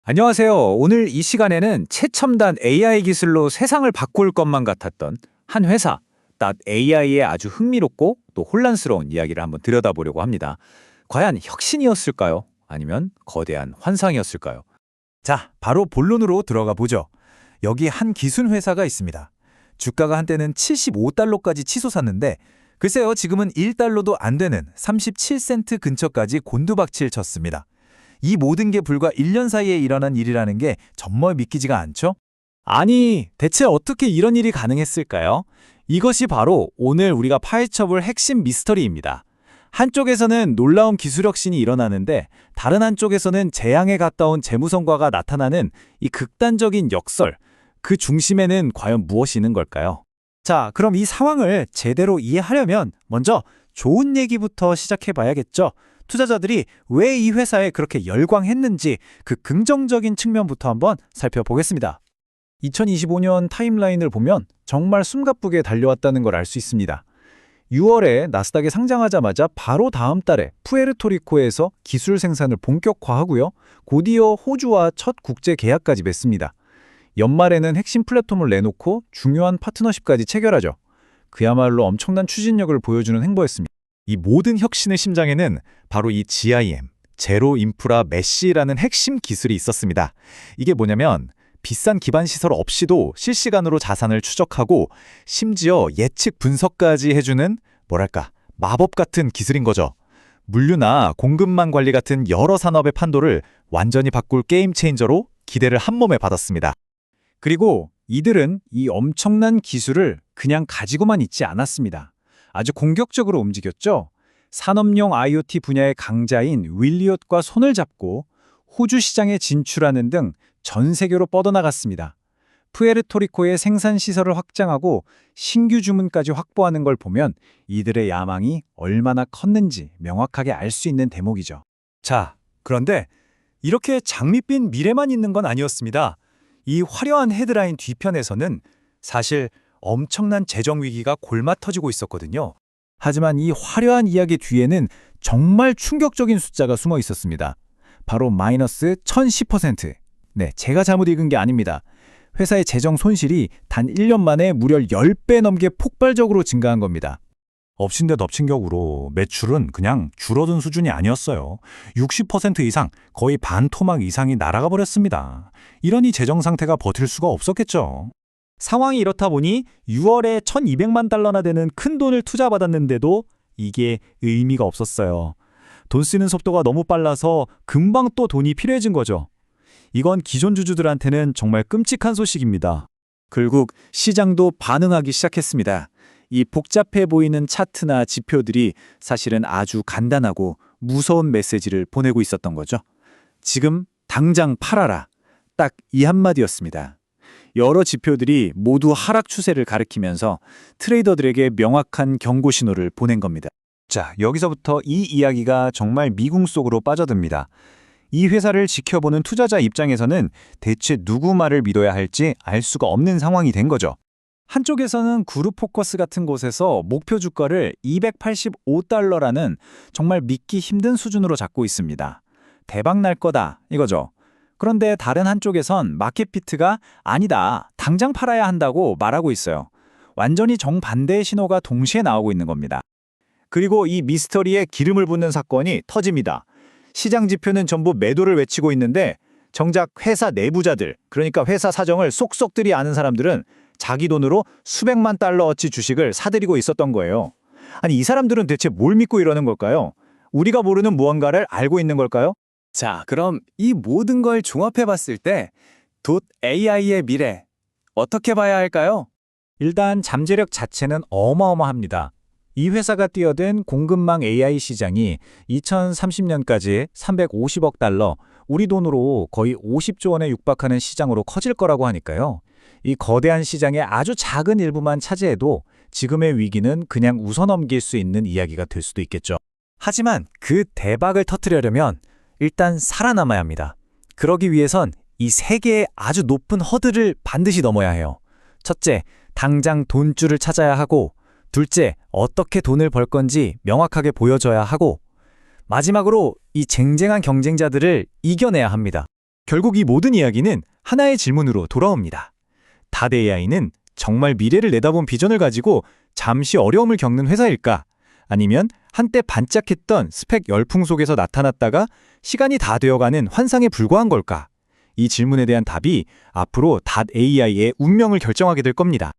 안녕하세요. 오늘 이 시간에는 최첨단 AI 기술로 세상을 바꿀 것만 같았던 한 회사, AI의 아주 흥미롭고 또 혼란스러운 이야기를 한번 들여다보려고 합니다. 과연 혁신이었을까요? 아니면 거대한 환상이었을까요? 자, 바로 본론으로 들어가 보죠. 여기 한 기술 회사가 있습니다. 주가가 한때는 75달러까지 치솟았는데 글쎄요, 지금은 1달러도 안 되는 37센트 근처까지 곤두박질 쳤습니다. 이 모든 게 불과 1년 사이에 일어난 일이라는 게 정말 믿기지가 않죠? 아니, 대체 어떻게 이런 일이 가능했을까요? 이것이 바로 오늘 우리가 파헤쳐볼 핵심 미스터리입니다. 한쪽에서는 놀라운 기술 혁신이 일어나는데 다른 한쪽에서는 재앙에 가까운 재무성과가 나타나는 이 극단적인 역설, 그 중심에는 과연 무엇이 있는 걸까요? 자, 그럼 이 상황을 제대로 이해하려면 먼저 좋은 얘기부터 시작해 봐야겠죠. 투자자들이 왜 이 회사에 그렇게 열광했는지 그 긍정적인 측면부터 한번 살펴보겠습니다. 2025년 타임라인을 보면 정말 숨가쁘게 달려왔다는 걸 알 수 있습니다. 6월에 나스닥에 상장하자마자 바로 다음 달에 푸에르토리코에서 기술 생산을 본격화하고요. 곧이어 호주와 첫 국제 계약까지 맺습니다. 연말에는 핵심 플랫폼을 내놓고 중요한 파트너십까지 체결하죠. 그야말로 엄청난 추진력을 보여주는 행보였습니다. 이 모든 혁신의 심장에는 바로 이 GIM, 제로 인프라 메쉬라는 핵심 기술이 있었습니다. 이게 뭐냐면 비싼 기반 시설 없이도 실시간으로 자산을 추적하고 심지어 예측 분석까지 해주는 마법 같은 기술인 거죠. 물류나 공급망 관리 같은 여러 산업의 판도를 완전히 바꿀 게임 체인저로 기대를 한 몸에 받았습니다. 그리고 이들은 이 엄청난 기술을 그냥 가지고만 있지 않았습니다. 아주 공격적으로 움직였죠. 산업용 IoT 분야의 강자인 윌리엇과 손을 잡고 호주 시장에 진출하는 등 전 세계로 뻗어나갔습니다. 푸에르토리코의 생산 시설을 확장하고 신규 주문까지 확보하는 걸 보면 이들의 야망이 얼마나 컸는지 명확하게 알 수 있는 대목이죠. 자, 그런데 이렇게 장밋빛 미래만 있는 건 아니었습니다. 이 화려한 헤드라인 뒤편에서는 사실 엄청난 재정 위기가 골마 터지고 있었거든요. 하지만 이 화려한 이야기 뒤에는 정말 충격적인 숫자가 숨어 있었습니다. 바로 마이너스 1010%. 네, 제가 잘못 읽은 게 아닙니다. 회사의 재정 손실이 단 1년 만에 무려 10배 넘게 폭발적으로 증가한 겁니다. 엎친 데 덮친 격으로 매출은 그냥 줄어든 수준이 아니었어요. 60% 이상, 거의 반 토막 이상이 날아가 버렸습니다. 이러니 재정 상태가 버틸 수가 없었겠죠. 상황이 이렇다 보니 6월에 1200만 달러나 되는 큰 돈을 투자받았는데도 이게 의미가 없었어요. 돈 쓰는 속도가 너무 빨라서 금방 또 돈이 필요해진 거죠. 이건 기존 주주들한테는 정말 끔찍한 소식입니다. 결국 시장도 반응하기 시작했습니다. 이 복잡해 보이는 차트나 지표들이 사실은 아주 간단하고 무서운 메시지를 보내고 있었던 거죠. 지금 당장 팔아라. 딱 이 한마디였습니다. 여러 지표들이 모두 하락 추세를 가리키면서 트레이더들에게 명확한 경고 신호를 보낸 겁니다. 자, 여기서부터 이 이야기가 정말 미궁 속으로 빠져듭니다. 이 회사를 지켜보는 투자자 입장에서는 대체 누구 말을 믿어야 할지 알 수가 없는 상황이 된 거죠. 한쪽에서는 그룹포커스 같은 곳에서 목표 주가를 285달러라는 정말 믿기 힘든 수준으로 잡고 있습니다. 대박 날 거다 이거죠. 그런데 다른 한쪽에선 마켓피트가 아니다, 당장 팔아야 한다고 말하고 있어요. 완전히 정반대의 신호가 동시에 나오고 있는 겁니다. 그리고 이 미스터리에 기름을 붓는 사건이 터집니다. 시장 지표는 전부 매도를 외치고 있는데 정작 회사 내부자들, 그러니까 회사 사정을 쏙쏙들이 아는 사람들은 자기 돈으로 수백만 달러어치 주식을 사들이고 있었던 거예요. 아니, 이 사람들은 대체 뭘 믿고 이러는 걸까요? 우리가 모르는 무언가를 알고 있는 걸까요? 자, 그럼 이 모든 걸 종합해 봤을 때 AI의 미래 어떻게 봐야 할까요? 일단 잠재력 자체는 어마어마합니다. 이 회사가 뛰어든 공급망 AI 시장이 2030년까지 350억 달러, 우리 돈으로 거의 50조 원에 육박하는 시장으로 커질 거라고 하니까요. 이 거대한 시장의 아주 작은 일부만 차지해도 지금의 위기는 그냥 웃어넘길 수 있는 이야기가 될 수도 있겠죠. 하지만 그 대박을 터뜨리려면 일단 살아남아야 합니다. 그러기 위해선 이 세 개의 아주 높은 허들을 반드시 넘어야 해요. 첫째, 당장 돈줄을 찾아야 하고, 둘째, 어떻게 돈을 벌 건지 명확하게 보여줘야 하고, 마지막으로 이 쟁쟁한 경쟁자들을 이겨내야 합니다. 결국 이 모든 이야기는 하나의 질문으로 돌아옵니다. AI는 정말 미래를 내다본 비전을 가지고 잠시 어려움을 겪는 회사일까? 아니면 한때 반짝했던 스펙 열풍 속에서 나타났다가 시간이 다 되어가는 환상에 불과한 걸까? 이 질문에 대한 답이 앞으로 AI의 운명을 결정하게 될 겁니다.